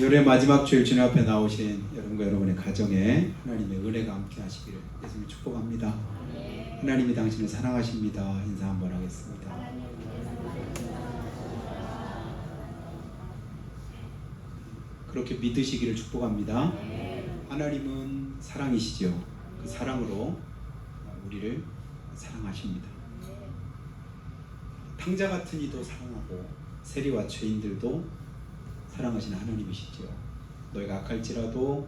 올해 마지막 주일 주님 앞에 나오신 여러분과 여러분의 가정에 하나님의 은혜가 함께 하시기를 예수님 축복합니다. 하나님이 당신을 사랑하십니다. 인사 한번 하겠습니다. 그렇게 믿으시기를 축복합니다. 하나님은 사랑이시죠. 그 사랑으로 우리를 사랑하십니다. 탕자 같은 이도 사랑하고 세리와 죄인들도 사랑하시는 하나님이시죠. 너희가 악할지라도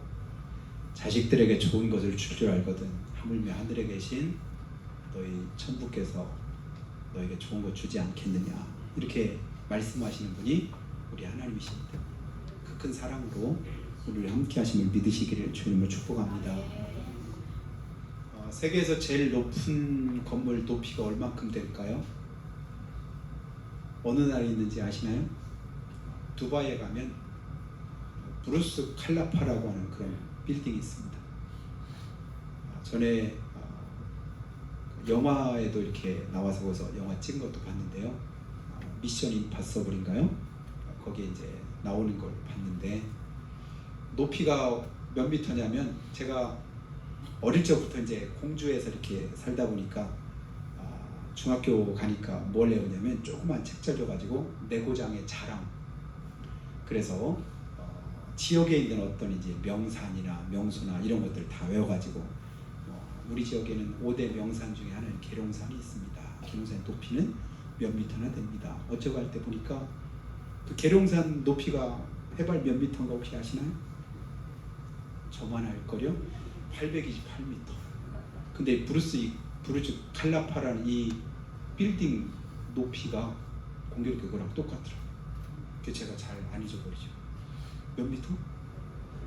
자식들에게 좋은 것을 줄 줄 알거든 하물며 하늘에 계신 너희 천부께서 너에게 좋은 것 주지 않겠느냐, 이렇게 말씀하시는 분이 우리 하나님이십니다. 그 큰 사랑으로 우리를 함께 하심을 믿으시기를 주님을 축복합니다. 세계에서 제일 높은 건물 높이가 얼마큼 될까요? 어느 나라에 있는지 아시나요? 두바이에 가면 브루스 칼라파라고 하는 그런 빌딩이 있습니다. 전에 영화에도 이렇게 나와서 거기서 영화 찍은 것도 봤는데요. 미션 임파서블인가요? 거기에 이제 나오는 걸 봤는데 높이가 몇 미터냐면, 제가 어릴 적부터 이제 공주에서 이렇게 살다 보니까 중학교 가니까 뭘 외우냐면 조그만 책자 줘가지고 내고장의 자랑, 그래서 지역에 있는 어떤 이제 명산이나 명소나 이런 것들 다 외워가지고 우리 지역에는 5대 명산 중에 하나는 계룡산이 있습니다. 계룡산 높이는 몇 미터나 됩니다. 어쩌고 할 때 보니까 그 계룡산 높이가 해발 몇 미터인가 혹시 아시나요? 저만 알걸요? 828m. 근데 브루스 칼라파라는 이 빌딩 높이가 공교롭게 그거랑 똑같더라고요. 제가 잘 안 잊어버리죠. 몇 미터?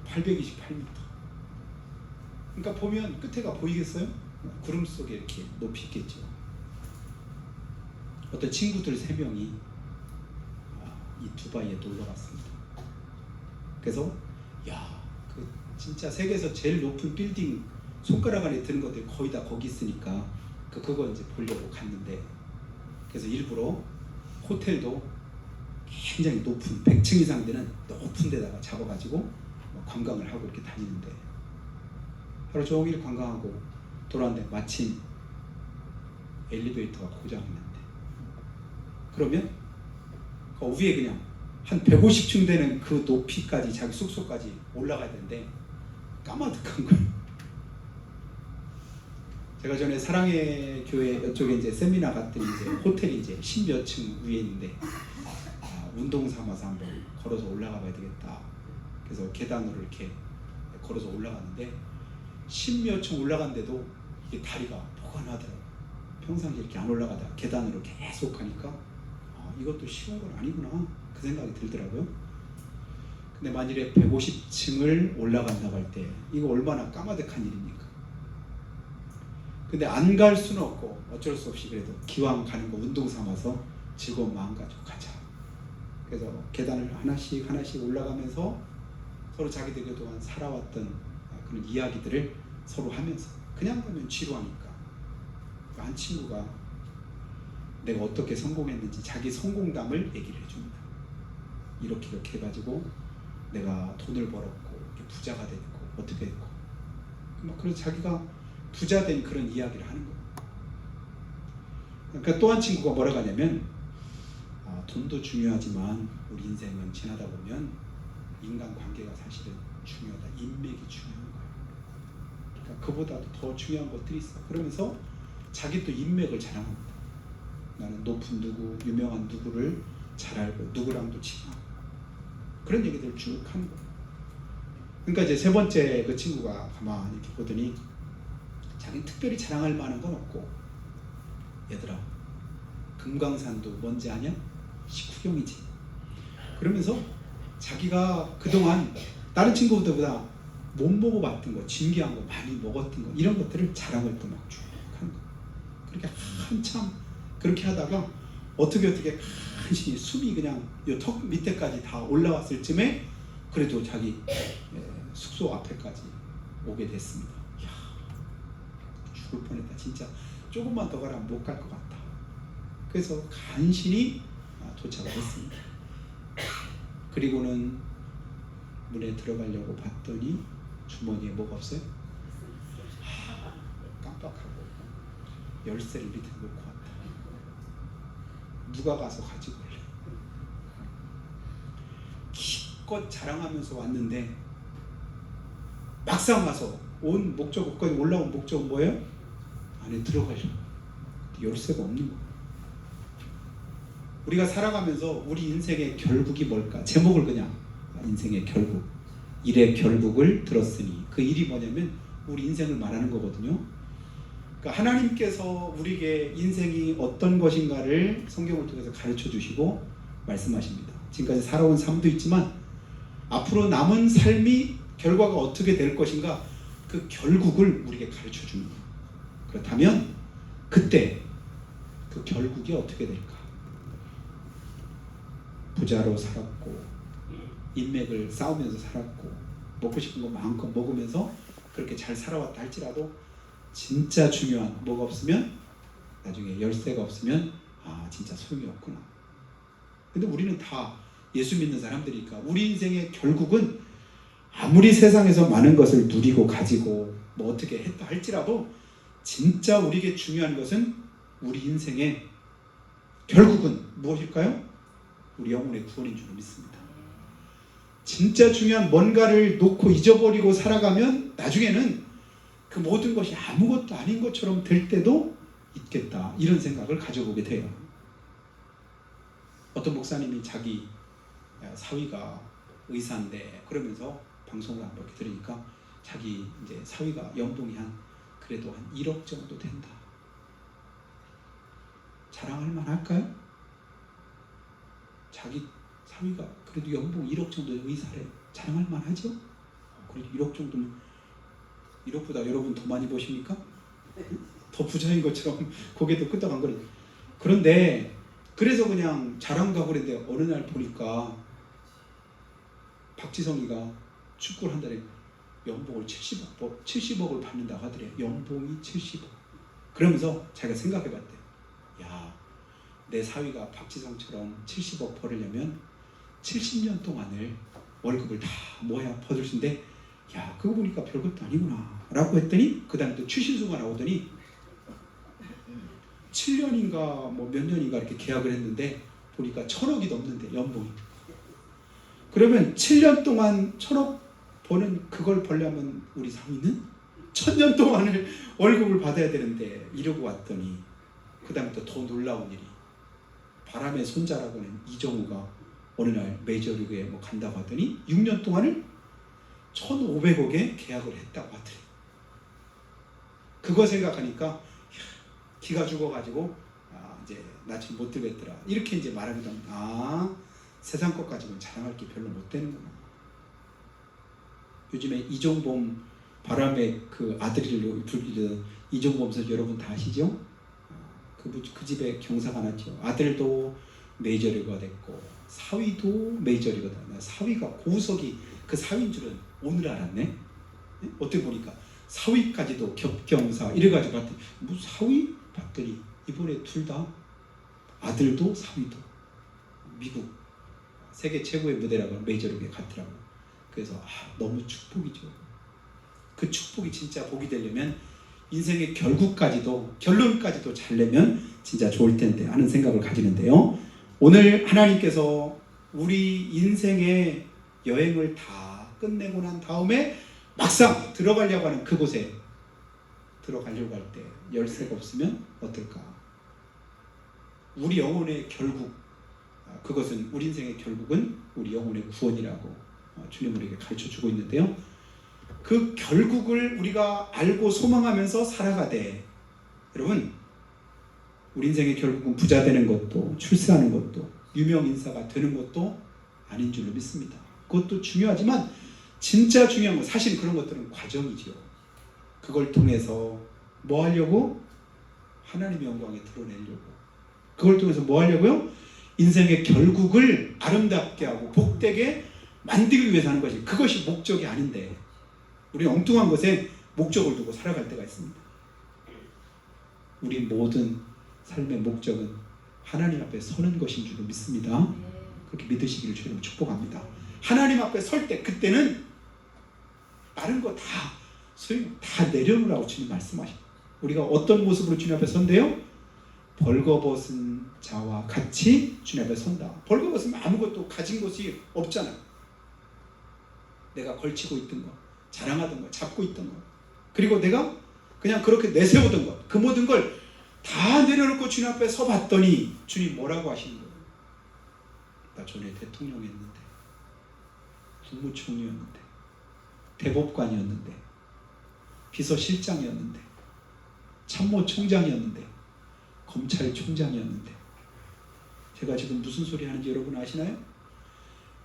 828m. 그러니까 보면 끝에가 보이겠어요? 구름 속에 이렇게 높이 있겠죠. 어떤 친구들 3명이 이 두바이에 놀러 갔습니다. 그래서 그 진짜 세계에서 제일 높은 빌딩 손가락 안에 드는 것들 거의 다 거기 있으니까 그거 이제 보려고 갔는데, 그래서 일부러 호텔도 굉장히 높은 100층 이상 되는 높은 데다가 잡아가지고 관광을 하고 이렇게 다니는데, 하루 종일 관광하고 돌아왔는데 마침 엘리베이터가 고장이 났대. 그러면 그 위에 그냥 한 150층 되는 그 높이까지 자기 숙소까지 올라가야 되는데 까마득한 거예요. 제가 전에 사랑의 교회 이쪽에 이제 세미나 갔더니 이제 호텔이 이제 10몇 층 위에 있는데 운동 삼아서 한번 걸어서 올라가 봐야 되겠다. 그래서 계단으로 이렇게 걸어서 올라갔는데 10몇 층 올라갔는데도 이게 다리가 포근하더라고요. 평상시에 이렇게 안 올라가다가 계단으로 계속 가니까 이것도 쉬운 건 아니구나, 그 생각이 들더라고요. 근데 만일에 150층을 올라간다고 할 때 이거 얼마나 까마득한 일입니까? 근데 안 갈 수는 없고 어쩔 수 없이 그래도 기왕 가는 거 운동 삼아서 즐거운 마음 가지고 가자. 그래서 계단을 하나씩 올라가면서 서로 자기들 그동안 살아왔던 그런 이야기들을 서로 하면서, 그냥 가면 지루하니까 한 친구가 내가 어떻게 성공했는지 자기 성공담을 얘기를 해줍니다. 이렇게 해가지고 내가 돈을 벌었고 부자가 됐고 어떻게 했고, 그래서 자기가 부자 된 그런 이야기를 하는 거예요. 그러니까 또 한 친구가 뭐라고 하냐면 돈도 중요하지만 우리 인생은 지나다 보면 인간관계가 사실은 중요하다. 인맥이 중요한 거야. 그러니까 그보다도 더 중요한 것들이 있어. 그러면서 자기 또 인맥을 자랑합니다. 나는 높은 누구, 유명한 누구를 잘 알고 누구랑도 친하고, 그런 얘기들을 쭉 하는 거야. 그러니까 이제 세 번째 그 친구가 가만히 이렇게 보더니 자기는 특별히 자랑할 만한 건 없고, 얘들아 금강산도 뭔지 아냐? 식후경이지. 그러면서 자기가 그동안 다른 친구들보다 못 먹어봤던 거, 진귀한 거, 많이 먹었던 거, 이런 것들을 자랑을 또 막 쭉 하는 거. 그렇게 한참 그렇게 하다가 어떻게 간신히 숨이 그냥 이 턱 밑에까지 다 올라왔을 쯤에 그래도 자기 숙소 앞에까지 오게 됐습니다. 이야, 죽을 뻔했다. 진짜 조금만 더 가라면 못 갈 것 같다. 그래서 간신히 도착을 했습니다. 그리고는 문에 들어가려고 봤더니 주머니에 뭐가 없어요? 깜빡하고 열쇠를 밑에 놓고 왔다. 누가 가서 가지고 올래? 기껏 자랑하면서 왔는데 막상 와서 온 목적, 거기 올라온 목적은 뭐예요? 안에 들어가려고. 열쇠가 없는 거예요. 우리가 살아가면서 우리 인생의 결국이 뭘까? 제목을 그냥 인생의 결국, 일의 결국을 들었으니, 그 일이 뭐냐면 우리 인생을 말하는 거거든요. 그러니까 하나님께서 우리에게 인생이 어떤 것인가를 성경을 통해서 가르쳐 주시고 말씀하십니다. 지금까지 살아온 삶도 있지만 앞으로 남은 삶이 결과가 어떻게 될 것인가, 그 결국을 우리에게 가르쳐 주는 거예요. 그렇다면 그때 그 결국이 어떻게 될까? 부자로 살았고 인맥을 쌓으면서 살았고 먹고 싶은 거 마음껏 먹으면서 그렇게 잘 살아왔다 할지라도 진짜 중요한 뭐가 없으면, 나중에 열쇠가 없으면 진짜 소용이 없구나. 근데 우리는 다 예수 믿는 사람들이니까 우리 인생의 결국은 아무리 세상에서 많은 것을 누리고 가지고 뭐 어떻게 했다 할지라도 진짜 우리에게 중요한 것은 우리 인생의 결국은 무엇일까요? 우리 영혼의 구원인 줄 믿습니다. 진짜 중요한 뭔가를 놓고 잊어버리고 살아가면 나중에는 그 모든 것이 아무것도 아닌 것처럼 될 때도 있겠다, 이런 생각을 가져보게 돼요. 어떤 목사님이 자기 사위가 의사인데 그러면서 방송을 한 바퀴 들으니까 자기 이제 사위가 연봉이 그래도 한 1억 정도 된다. 자랑할 만할까요? 자기 사위가 그래도 연봉 1억 정도 의사래. 자랑할 만하죠? 그래도 1억 정도면, 1억보다 여러분 더 많이 버십니까? 더 부자인 것처럼 고개도 끄덕한거려요. 그런데 그래서 그냥 자랑도 하고 그랬는데 어느 날 보니까 박지성이가 축구를 한 달에 연봉을 70억을 받는다고 하더래요. 연봉이 70억. 그러면서 자기가 생각해봤대요. 야, 내 사위가 박지성처럼 70억 벌으려면 70년 동안을 월급을 다 모아야 받을 수 있는데, 야, 그거 보니까 별것도 아니구나 라고 했더니 그 다음에 또 추신수가 나오더니 7년인가 뭐 몇 년인가 이렇게 계약을 했는데 보니까 1,000억이 넘는데 연봉이. 그러면 7년 동안 1,000억 버는 그걸 벌려면 우리 사위는 1,000년 동안을 월급을 받아야 되는데, 이러고 왔더니 그 다음에 또 더 놀라운 일이, 바람의 손자라고 하는 이정우가 어느 날 메이저리그에 뭐 간다고 하더니 6년 동안을 1,500억에 계약을 했다고 하더래요. 그거 생각하니까 기가 죽어가지고 이제 나 지금 못 들겠더라, 이렇게 이제 말하기도 합니다. 세상 것 가지고는 자랑할 게 별로 못 되는구나. 요즘에 이종범, 바람의 그 아들을 불리던 이종범 선수 여러분 다 아시죠? 그 집에 경사가 났죠. 아들도 메이저리그가 됐고 사위도 메이저리그다. 사위가 고우석이 그 사위인 줄은 오늘 알았네. 어떻게 보니까 사위까지도 겹경사 이래가지고 봤더니 뭐 사위? 봤더니 이번에 둘 다 아들도 사위도 미국 세계 최고의 무대라고 메이저리그에 갔더라고요. 그래서 너무 축복이죠. 그 축복이 진짜 복이 되려면 인생의 결국까지도, 결론까지도 잘 내면 진짜 좋을 텐데 하는 생각을 가지는데요. 오늘 하나님께서 우리 인생의 여행을 다 끝내고 난 다음에 막상 들어가려고 하는 그곳에 들어가려고 할 때 열쇠가 없으면 어떨까? 우리 영혼의 결국, 그것은 우리 인생의 결국은 우리 영혼의 구원이라고 주님 우리에게 가르쳐주고 있는데요. 그 결국을 우리가 알고 소망하면서 살아가되, 여러분 우리 인생의 결국은 부자 되는 것도 출세하는 것도 유명 인사가 되는 것도 아닌 줄로 믿습니다. 그것도 중요하지만 진짜 중요한 건 사실 그런 것들은 과정이죠. 그걸 통해서 뭐 하려고? 하나님의 영광에 드러내려고. 그걸 통해서 뭐 하려고요? 인생의 결국을 아름답게 하고 복되게 만들기 위해서 하는 것이, 그것이 목적이 아닌데 우리는 엉뚱한 것에 목적을 두고 살아갈 때가 있습니다. 우리 모든 삶의 목적은 하나님 앞에 서는 것인 줄로 믿습니다. 그렇게 믿으시기를 주님 축복합니다. 하나님 앞에 설 때 그때는 다른 거 다 다 내려놓으라고 주님 말씀하십니다. 우리가 어떤 모습으로 주님 앞에 선대요? 벌거벗은 자와 같이 주님 앞에 선다. 벌거벗으면 아무것도 가진 것이 없잖아. 내가 걸치고 있던 것, 자랑하던 것, 잡고 있던 것, 그리고 내가 그냥 그렇게 내세우던 것, 그 모든 걸 다 내려놓고 주님 앞에 서봤더니 주님 뭐라고 하시는 거예요? 나 전에 대통령이었는데, 국무총리였는데, 대법관이었는데, 비서실장이었는데, 참모총장이었는데, 검찰총장이었는데, 제가 지금 무슨 소리 하는지 여러분 아시나요?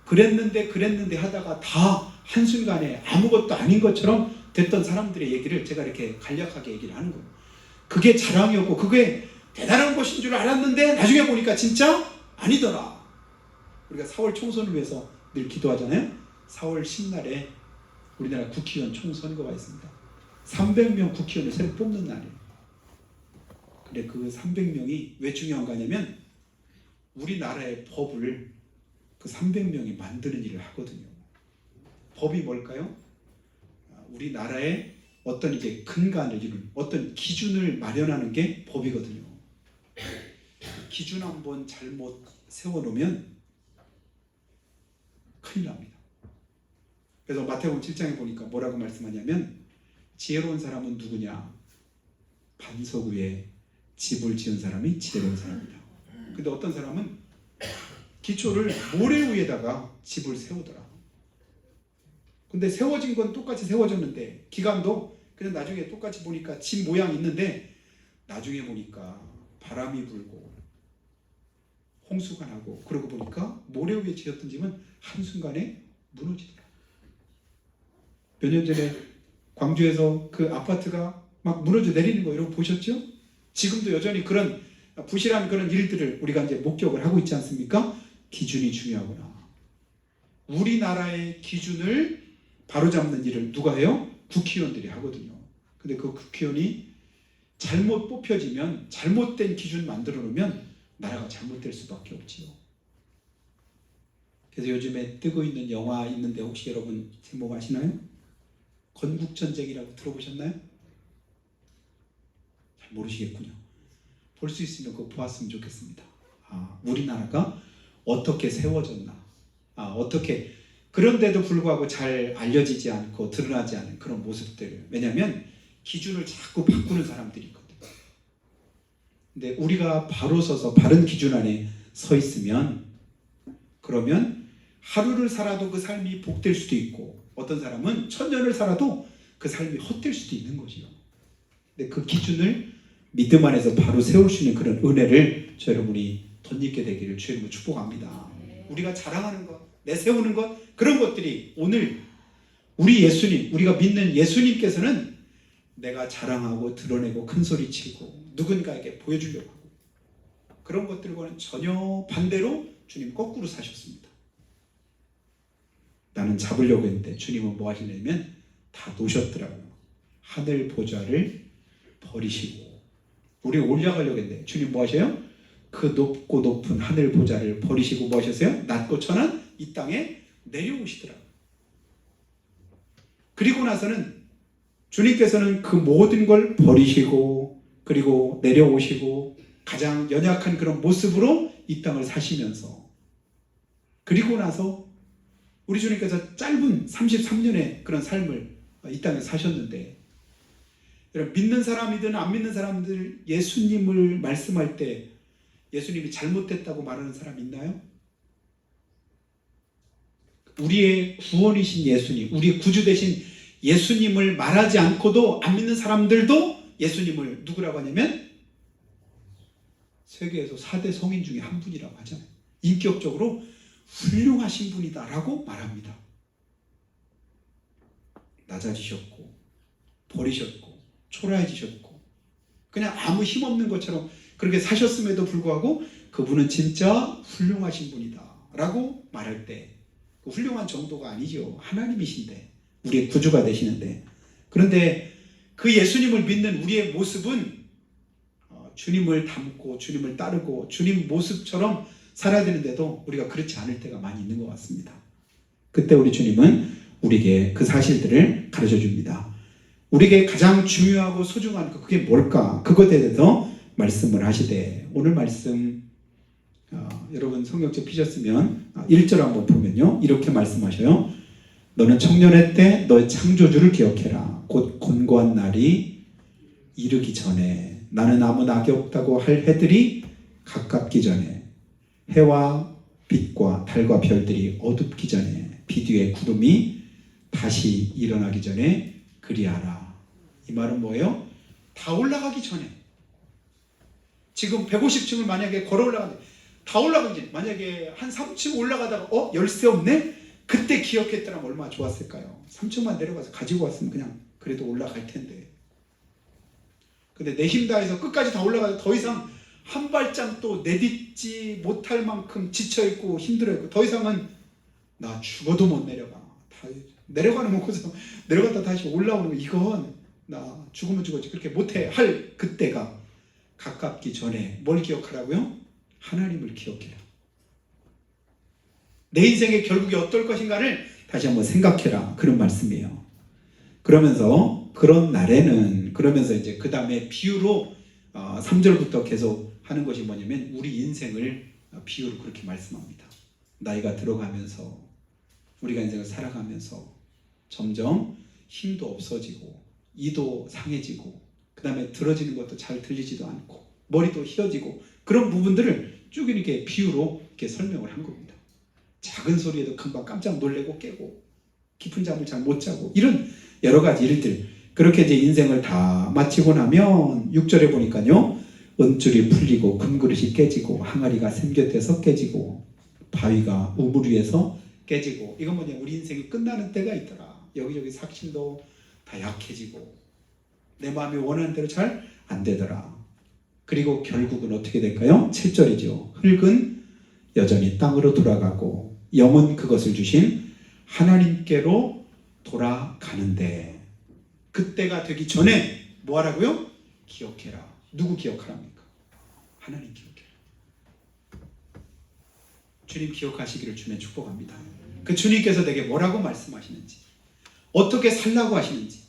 그랬는데 하다가 다 한순간에 아무것도 아닌 것처럼 됐던 사람들의 얘기를 제가 이렇게 간략하게 얘기를 하는 거예요. 그게 자랑이었고 그게 대단한 것인 줄 알았는데 나중에 보니까 진짜 아니더라. 우리가 4월 총선을 위해서 늘 기도하잖아요. 4월 10날에 우리나라 국회의원 총선거가 있습니다. 300명 국회의원을 새로 뽑는 날이에요. 근데 그 300명이 왜 중요한 거냐면 우리나라의 법을 그 300명이 만드는 일을 하거든요. 법이 뭘까요? 우리나라의 어떤 이제 근간을 이루는 어떤 기준을 마련하는 게 법이거든요. 기준 한번 잘못 세워놓으면 큰일 납니다. 그래서 마태복음 7장에 보니까 뭐라고 말씀하냐면 지혜로운 사람은 누구냐? 반석 위에 집을 지은 사람이 지혜로운 사람이다. 근데 어떤 사람은 기초를 모래 위에다가 집을 세우더라. 근데 세워진 건 똑같이 세워졌는데 기간도 그냥 나중에 똑같이 보니까 집 모양이 있는데 나중에 보니까 바람이 불고 홍수가 나고 그러고 보니까 모래 위에 지었던 집은 한순간에 무너지더라. 몇 년 전에 광주에서 그 아파트가 막 무너져 내리는 거 여러분 보셨죠? 지금도 여전히 그런 부실한 그런 일들을 우리가 이제 목격을 하고 있지 않습니까? 기준이 중요하구나. 우리나라의 기준을 바로잡는 일을 누가 해요? 국회의원들이 하거든요. 근데 그 국회의원이 잘못 뽑혀지면 잘못된 기준 만들어 놓으면 나라가 잘못될 수밖에 없지요. 그래서 요즘에 뜨고 있는 영화 있는데 혹시 여러분 제목 아시나요? 건국전쟁이라고 들어보셨나요? 잘 모르시겠군요. 볼 수 있으면 그거 보았으면 좋겠습니다. 우리나라가 어떻게 세워졌나, 어떻게 그런데도 불구하고 잘 알려지지 않고 드러나지 않은 그런 모습들. 왜냐하면 기준을 자꾸 바꾸는 사람들이 있거든요. 근데 우리가 바로 서서 바른 기준 안에 서 있으면 그러면 하루를 살아도 그 삶이 복될 수도 있고 어떤 사람은 천년을 살아도 그 삶이 헛될 수도 있는 거지요. 근데 그 기준을 믿음 안에서 바로 세울 수 있는 그런 은혜를 저 여러분이 덧입게 되기를 주님으로 축복합니다. 우리가 자랑하는 것, 내세우는 것, 그런 것들이 오늘 우리 예수님, 우리가 믿는 예수님께서는 내가 자랑하고 드러내고 큰소리치고 누군가에게 보여주려고 하고 그런 것들과는 전혀 반대로 주님 거꾸로 사셨습니다. 나는 잡으려고 했는데 주님은 뭐 하시냐면 다 놓으셨더라고요. 하늘 보좌를 버리시고 우리 올라가려고 했는데 주님 뭐 하셔요? 그 높고 높은 하늘 보좌를 버리시고 뭐 하셨어요? 낮고 천한 이 땅에 내려오시더라고요. 그리고 나서는 주님께서는 그 모든 걸 버리시고 그리고 내려오시고 가장 연약한 그런 모습으로 이 땅을 사시면서 그리고 나서 우리 주님께서 짧은 33년의 그런 삶을 이 땅에 사셨는데 여러분 믿는 사람이든 안 믿는 사람들 예수님을 말씀할 때 예수님이 잘못됐다고 말하는 사람 있나요? 우리의 구원이신 예수님, 우리 구주 되신 예수님을 말하지 않고도 안 믿는 사람들도 예수님을 누구라고 하냐면 세계에서 4대 성인 중에 한 분이라고 하잖아요. 인격적으로 훌륭하신 분이다라고 말합니다. 낮아지셨고 버리셨고 초라해지셨고 그냥 아무 힘없는 것처럼 그렇게 사셨음에도 불구하고 그분은 진짜 훌륭하신 분이다 라고 말할 때 그 훌륭한 정도가 아니죠. 하나님이신데 우리의 구주가 되시는데 그런데 그 예수님을 믿는 우리의 모습은 주님을 닮고 주님을 따르고 주님 모습처럼 살아야 되는데도 우리가 그렇지 않을 때가 많이 있는 것 같습니다. 그때 우리 주님은 우리에게 그 사실들을 가르쳐 줍니다. 우리에게 가장 중요하고 소중한 그게 뭘까? 그것에 대해서 말씀을 하시되 오늘 말씀 여러분 성경책 피셨으면 1절 한번 보면요. 이렇게 말씀하셔요. 너는 청년의 때 너의 창조주를 기억해라. 곧 곤고한 날이 이르기 전에 나는 아무 낙이 없다고 할 해들이 가깝기 전에 해와 빛과 달과 별들이 어둡기 전에 비 뒤에 구름이 다시 일어나기 전에 그리하라. 이 말은 뭐예요? 다 올라가기 전에 지금 150층을 만약에 걸어 올라가는데 다 올라가지 만약에 한 3층 올라가다가 열쇠 없네? 그때 기억했더라면 얼마나 좋았을까요? 3층만 내려가서 가지고 왔으면 그냥 그래도 올라갈 텐데 근데 내 힘 다해서 끝까지 다 올라가서 더 이상 한 발짝 또 내딛지 못할 만큼 지쳐있고 힘들어있고 더 이상은 나 죽어도 못 내려가. 다 내려가는 거고서 내려갔다 다시 올라오는 거 이건 나 죽으면 죽었지 그렇게 못해 할 그때가 가깝기 전에 뭘 기억하라고요? 하나님을 기억해라. 내 인생의 결국이 어떨 것인가를 다시 한번 생각해라. 그런 말씀이에요. 그러면서 그런 날에는 그러면서 이제 그 다음에 비유로 3절부터 계속 하는 것이 뭐냐면 우리 인생을 비유로 그렇게 말씀합니다. 나이가 들어가면서 우리가 인생을 살아가면서 점점 힘도 없어지고 이도 상해지고 그 다음에 들어지는 것도 잘 들리지도 않고 머리도 휘어지고 그런 부분들을 쭉 이렇게 비유로 이렇게 설명을 한 겁니다. 작은 소리에도 금방 깜짝 놀래고 깨고 깊은 잠을 잘 못 자고 이런 여러 가지 일들 그렇게 이제 인생을 다 마치고 나면 6절에 보니까요 은줄이 풀리고 금그릇이 깨지고 항아리가 샘곁에서 깨지고 바위가 우물 위에서 깨지고 이건 뭐냐 우리 인생이 끝나는 때가 있더라. 여기저기 삭신도 다 약해지고 내 마음이 원하는 대로 잘 안 되더라. 그리고 결국은 어떻게 될까요? 7절이죠. 흙은 여전히 땅으로 돌아가고 영은 그것을 주신 하나님께로 돌아가는데 그때가 되기 전에 뭐 하라고요? 기억해라. 누구 기억하랍니까? 하나님 기억해라. 주님 기억하시기를 주님 축복합니다. 그 주님께서 내게 뭐라고 말씀하시는지 어떻게 살라고 하시는지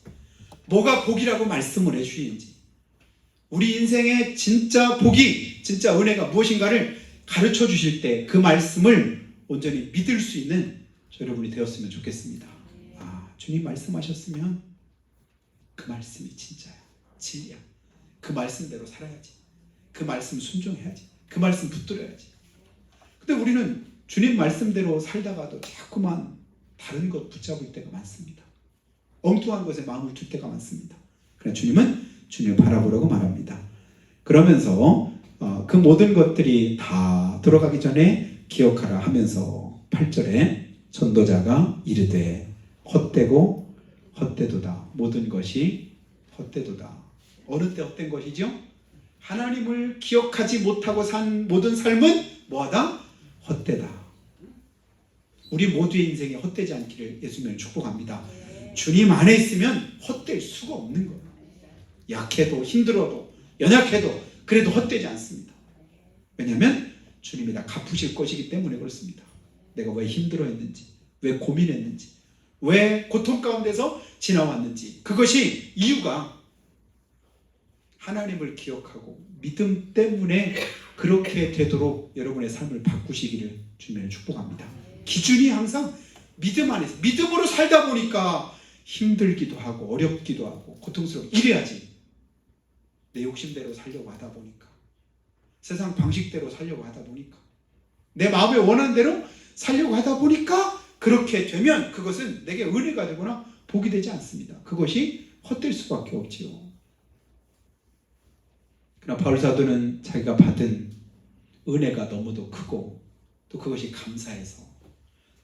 뭐가 복이라고 말씀을 해주시는지 우리 인생의 진짜 복이 진짜 은혜가 무엇인가를 가르쳐 주실 때 그 말씀을 온전히 믿을 수 있는 여러분이 되었으면 좋겠습니다. 주님 말씀하셨으면 그 말씀이 진짜야. 진리야. 그 말씀대로 살아야지. 그 말씀 순종해야지. 그 말씀 붙들어야지. 근데 우리는 주님 말씀대로 살다가도 자꾸만 다른 것 붙잡을 때가 많습니다. 엉뚱한 것에 마음을 둘 때가 많습니다. 그러나 주님은 주님을 바라보라고 말합니다. 그러면서 그 모든 것들이 다 들어가기 전에 기억하라 하면서 8절에 전도자가 이르되 헛되고 헛되도다. 모든 것이 헛되도다. 어느 때 헛된 것이죠? 하나님을 기억하지 못하고 산 모든 삶은 뭐하다? 헛되다. 우리 모두의 인생이 헛되지 않기를 예수님을 축복합니다. 주님 안에 있으면 헛될 수가 없는 거예요. 약해도 힘들어도 연약해도 그래도 헛되지 않습니다. 왜냐하면 주님이 다 갚으실 것이기 때문에 그렇습니다. 내가 왜 힘들어했는지 왜 고민했는지 왜 고통 가운데서 지나왔는지 그것이 이유가 하나님을 기억하고 믿음 때문에 그렇게 되도록 여러분의 삶을 바꾸시기를 주님을 축복합니다. 기준이 항상 믿음 안에서 믿음으로 살다 보니까 힘들기도 하고 어렵기도 하고 고통스럽고 이래야지 내 욕심대로 살려고 하다 보니까 세상 방식대로 살려고 하다 보니까 내 마음에 원하는 대로 살려고 하다 보니까 그렇게 되면 그것은 내게 은혜가 되거나 복이 되지 않습니다. 그것이 헛될 수밖에 없지요. 그러나 바울 사도는 자기가 받은 은혜가 너무도 크고 또 그것이 감사해서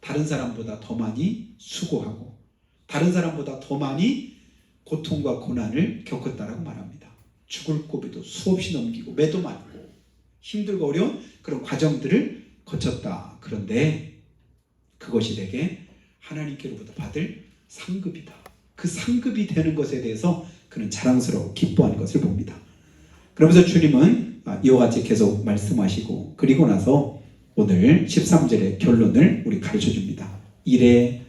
다른 사람보다 더 많이 수고하고 다른 사람보다 더 많이 고통과 고난을 겪었다라고 말합니다. 죽을 고비도 수없이 넘기고 매도 맞고 힘들고 어려운 그런 과정들을 거쳤다. 그런데 그것이 내게 하나님께로부터 받을 상급이다. 그 상급이 되는 것에 대해서 그는 자랑스러워 기뻐하는 것을 봅니다. 그러면서 주님은 이와 같이 계속 말씀하시고 그리고 나서 오늘 13절의 결론을 우리 가르쳐 줍니다. 일의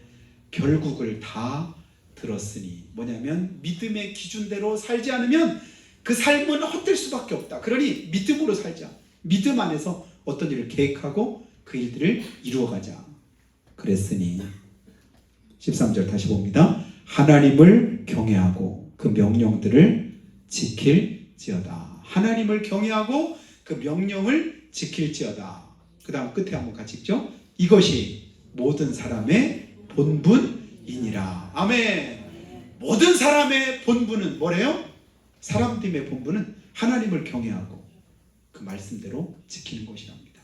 결국을 다 들었으니, 뭐냐면 믿음의 기준대로 살지 않으면 그 삶은 헛될 수밖에 없다. 그러니 믿음으로 살자. 믿음 안에서 어떤 일을 계획하고 그 일들을 이루어가자. 그랬으니 13절 다시 봅니다. 하나님을 경외하고 그 명령들을 지킬지어다. 하나님을 경외하고 그 명령을 지킬지어다. 그 다음 끝에 한번 같이 읽죠. 이것이 모든 사람의 본분이니라. 아멘. 모든 사람의 본분은 뭐래요? 사람들의 본분은 하나님을 경외하고 그 말씀대로 지키는 것이랍니다.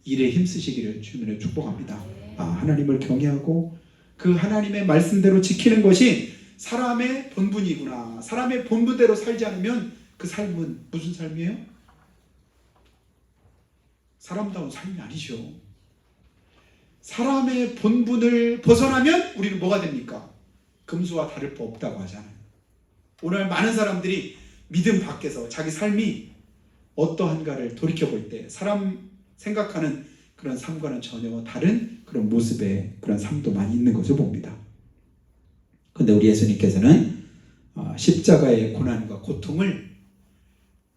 일에 힘쓰시기를 주님으로 축복합니다. 하나님을 경외하고 그 하나님의 말씀대로 지키는 것이 사람의 본분이구나. 사람의 본분대로 살지 않으면 그 삶은 무슨 삶이에요? 사람다운 삶이 아니죠. 사람의 본분을 벗어나면 우리는 뭐가 됩니까? 금수와 다를 바 없다고 하잖아요. 오늘 많은 사람들이 믿음 밖에서 자기 삶이 어떠한가를 돌이켜볼 때 사람 생각하는 그런 삶과는 전혀 다른 그런 모습의 그런 삶도 많이 있는 것을 봅니다. 그런데 우리 예수님께서는 십자가의 고난과 고통을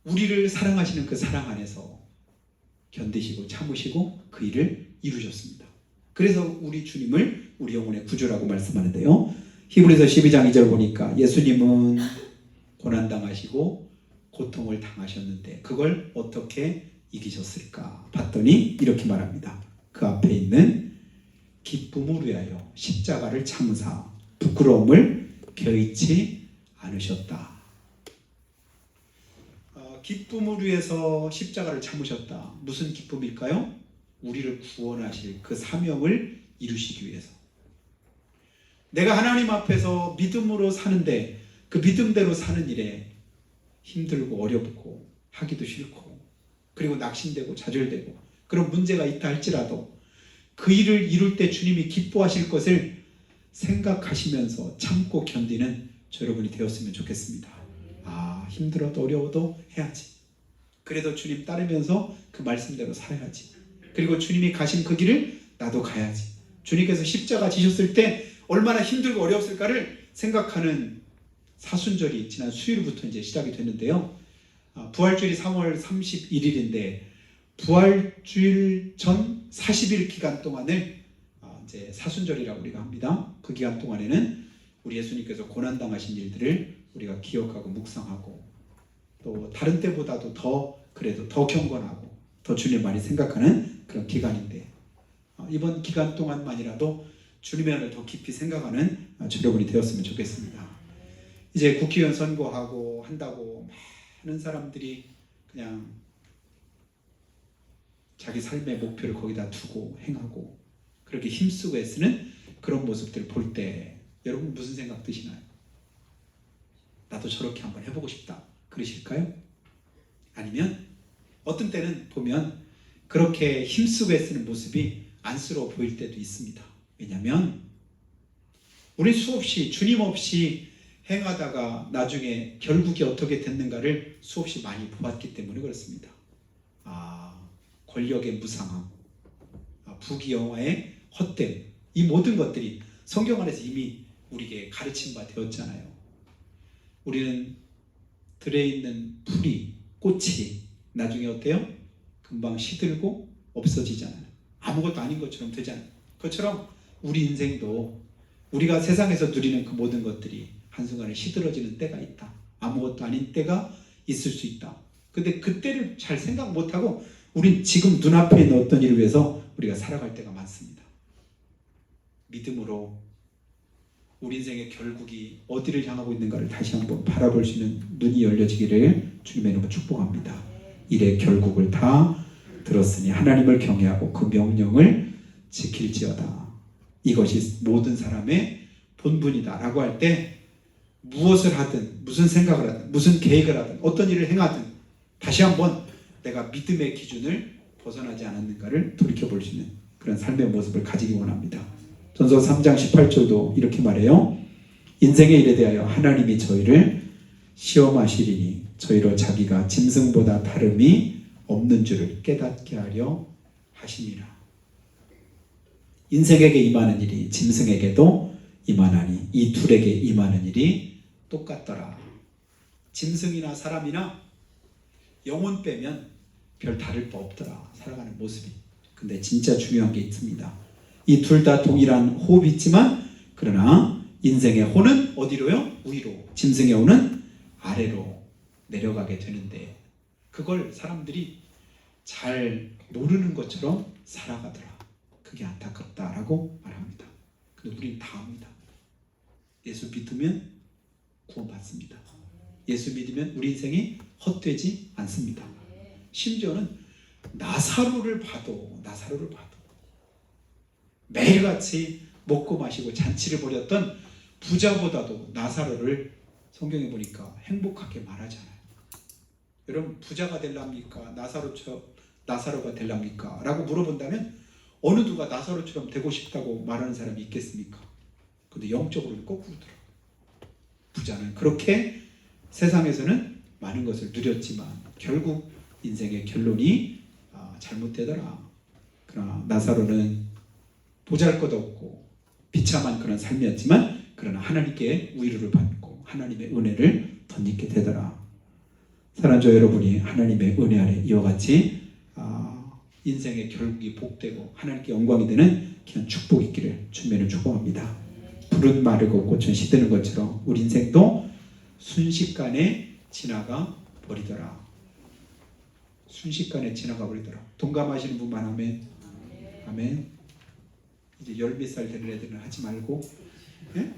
우리를 사랑하시는 그 사랑 안에서 견디시고 참으시고 그 일을 이루셨습니다. 그래서 우리 주님을 우리 영혼의 구주라고 말씀하는데요. 히브리서 12장 2절 보니까 예수님은 고난당하시고 고통을 당하셨는데 그걸 어떻게 이기셨을까 봤더니 이렇게 말합니다. 그 앞에 있는 기쁨을 위하여 십자가를 참으사 부끄러움을 개의치 않으셨다. 기쁨을 위해서 십자가를 참으셨다. 무슨 기쁨일까요? 우리를 구원하실 그 사명을 이루시기 위해서. 내가 하나님 앞에서 믿음으로 사는데 그 믿음대로 사는 일에 힘들고 어렵고 하기도 싫고 그리고 낙심되고 좌절되고 그런 문제가 있다 할지라도 그 일을 이룰 때 주님이 기뻐하실 것을 생각하시면서 참고 견디는 저 여러분이 되었으면 좋겠습니다. 힘들어도 어려워도 해야지. 그래도 주님 따르면서 그 말씀대로 살아야지. 그리고 주님이 가신 그 길을 나도 가야지. 주님께서 십자가 지셨을 때 얼마나 힘들고 어려웠을까를 생각하는 사순절이 지난 수요일부터 이제 시작이 됐는데요. 부활주일이 3월 31일인데 부활주일 전 40일 기간 동안을 이제 사순절이라고 우리가 합니다. 그 기간 동안에는 우리 예수님께서 고난당하신 일들을 우리가 기억하고 묵상하고 또 다른 때보다도 더 그래도 더 경건하고 더 주님 많이 생각하는 그런 기간인데 이번 기간 동안만이라도 주님의恩을 더 깊이 생각하는 여러분이 되었으면 좋겠습니다. 이제 국회의원 선거하고 한다고 많은 사람들이 그냥 자기 삶의 목표를 거기다 두고 행하고 그렇게 힘쓰고 애쓰는 그런 모습들을 볼 때 여러분 무슨 생각 드시나요? 나도 저렇게 한번 해보고 싶다 그러실까요? 아니면 어떤 때는 보면 그렇게 힘쓰고 애쓰는 모습이 안쓰러워 보일 때도 있습니다. 왜냐하면 우리 수없이 주님 없이 행하다가 나중에 결국이 어떻게 됐는가를 수없이 많이 보았기 때문에 그렇습니다. 권력의 무상함, 부귀영화의 헛됨, 이 모든 것들이 성경 안에서 이미 우리에게 가르친 바 되었잖아요. 우리는 들에 있는 풀이, 꽃이 나중에 어때요? 금방 시들고 없어지잖아요. 아무것도 아닌 것처럼 되잖아요. 그것처럼 우리 인생도 우리가 세상에서 누리는 그 모든 것들이 한순간에 시들어지는 때가 있다. 아무것도 아닌 때가 있을 수 있다. 근데 그때를 잘 생각 못하고 우린 지금 눈앞에 있는 어떤 일을 위해서 우리가 살아갈 때가 많습니다. 믿음으로 우리 인생의 결국이 어디를 향하고 있는가를 다시 한번 바라볼 수 있는 눈이 열려지기를 주님의 이름으로 축복합니다. 일의 결국을 다 들었으니 하나님을 경외하고 그 명령을 지킬지어다. 이것이 모든 사람의 본분이다 라고 할 때 무엇을 하든 무슨 생각을 하든 무슨 계획을 하든 어떤 일을 행하든 다시 한번 내가 믿음의 기준을 벗어나지 않았는가를 돌이켜볼 수 있는 그런 삶의 모습을 가지기 원합니다. 전서 3장 18절도 이렇게 말해요. 인생의 일에 대하여 하나님이 저희를 시험하시리니 저희로 자기가 짐승보다 다름이 없는 줄을 깨닫게 하려 하시니라. 인생에게 임하는 일이 짐승에게도 임하나니 이 둘에게 임하는 일이 똑같더라. 짐승이나 사람이나 영혼 빼면 별 다를 바 없더라. 살아가는 모습이. 근데 진짜 중요한 게 있습니다. 이 둘 다 동일한 호흡이 있지만 그러나 인생의 호는 어디로요? 위로. 짐승의 호는 아래로 내려가게 되는데 그걸 사람들이 잘 모르는 것처럼 살아가더라. 그게 안타깝다라고 말합니다. 근데 우리는 다 압니다. 예수 믿으면 구원받습니다. 예수 믿으면 우리 인생이 헛되지 않습니다. 심지어는 나사로를 봐도 매일같이 먹고 마시고 잔치를 벌였던 부자보다도 나사로를 성경에 보니까 행복하게 말하잖아요. 여러분 부자가 될랍니까? 나사로가 될랍니까? 라고 물어본다면 어느 누가 나사로처럼 되고 싶다고 말하는 사람이 있겠습니까? 근데 영적으로는 거꾸로더라고요. 부자는 그렇게 세상에서는 많은 것을 누렸지만 결국 인생의 결론이 잘못되더라. 그러나 나사로는 보잘것없고 비참한 그런 삶이었지만 그러나 하나님께 위로를 받고 하나님의 은혜를 덧입게 되더라. 사랑하는 여러분이 하나님의 은혜 아래 이와 같이 인생의 결국이 복되고 하나님께 영광이 되는 귀한 축복이 있기를 주님을 축복합니다. 푸른 마르고 꽃은 시드는 것처럼 우리 인생도 순식간에 지나가 버리더라. 순식간에 지나가 버리더라. 동감하시는 분만 하면 아멘. 이제 열 몇 살 되는 애들은 하지 말고 예?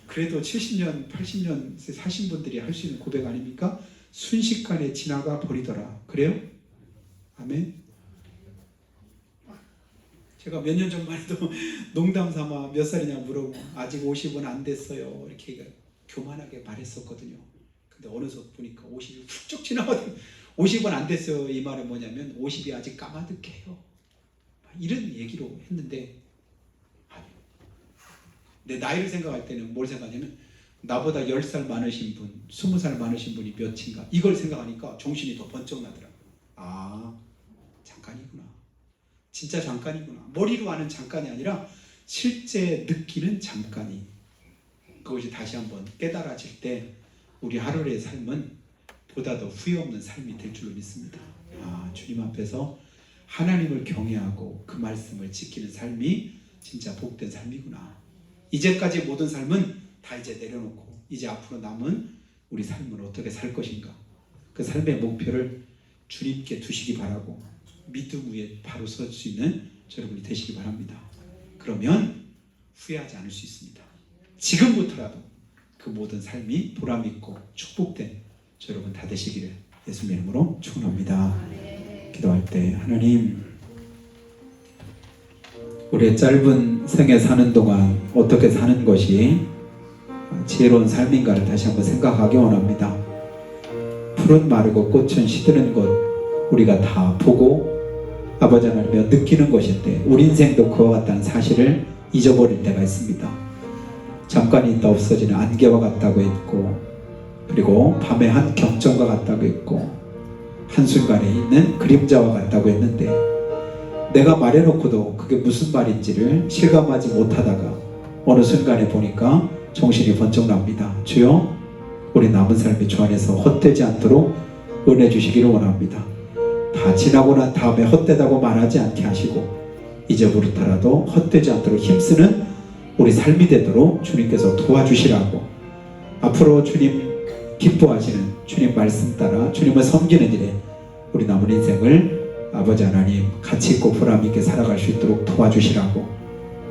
그래도 70년, 80년 사신 분들이 할 수 있는 고백 아닙니까? 순식간에 지나가 버리더라. 그래요? 아멘. 제가 몇 년 전만 해도 농담 삼아 몇 살이냐 물어보고 아직 50은 안 됐어요. 이렇게 교만하게 말했었거든요. 근데 어느덧 보니까 50이 훌쩍 지나가더니 50은 안 됐어요. 이 말은 뭐냐면 50이 아직 까마득해요. 이런 얘기로 했는데 아니요. 내 나이를 생각할 때는 뭘 생각하냐면 나보다 10살 많으신 분, 20살 많으신 분이 몇인가 이걸 생각하니까 정신이 더 번쩍 나더라고요. 아, 잠깐이구나. 진짜 잠깐이구나. 머리로 아는 잠깐이 아니라 실제 느끼는 잠깐이 그것이 다시 한번 깨달아질 때 우리 하루의 삶은 보다 더 후회 없는 삶이 될 줄로 믿습니다. 주님 앞에서 하나님을 경외하고 그 말씀을 지키는 삶이 진짜 복된 삶이구나. 이제까지 모든 삶은 다 이제 내려놓고 이제 앞으로 남은 우리 삶은 어떻게 살 것인가. 그 삶의 목표를 주님께 두시기 바라고 믿음 위에 바로 설 수 있는 여러분이 되시기 바랍니다. 그러면 후회하지 않을 수 있습니다. 지금부터라도 그 모든 삶이 보람있고 축복된 여러분 다 되시기를 예수님의 이름으로 축원합니다. 기도할 때 하나님 우리의 짧은 생에 사는 동안 어떻게 사는 것이 지혜로운 삶인가를 다시 한번 생각하기 원합니다. 풀은 마르고 꽃은 시드는 것 우리가 다 보고 아버지 하나님여 느끼는 것인데 우리 인생도 그와 같다는 사실을 잊어버릴 때가 있습니다. 잠깐 있다 없어지는 안개와 같다고 했고 그리고 밤의 한 경전과 같다고 했고 한순간에 있는 그림자와 같다고 했는데 내가 말해놓고도 그게 무슨 말인지를 실감하지 못하다가 어느 순간에 보니까 정신이 번쩍 납니다. 주여 우리 남은 삶이 주 안에서 헛되지 않도록 은혜 주시기를 원합니다. 다 지나고 난 다음에 헛되다고 말하지 않게 하시고 이제부터라도 헛되지 않도록 힘쓰는 우리 삶이 되도록 주님께서 도와주시라고 앞으로 주님 기뻐하시는 주님 말씀 따라 주님을 섬기는 일에 우리 남은 인생을 아버지 하나님 가치 있고 보람 있게 살아갈 수 있도록 도와주시라고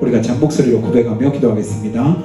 우리가 참 목소리로 고백하며 기도하겠습니다.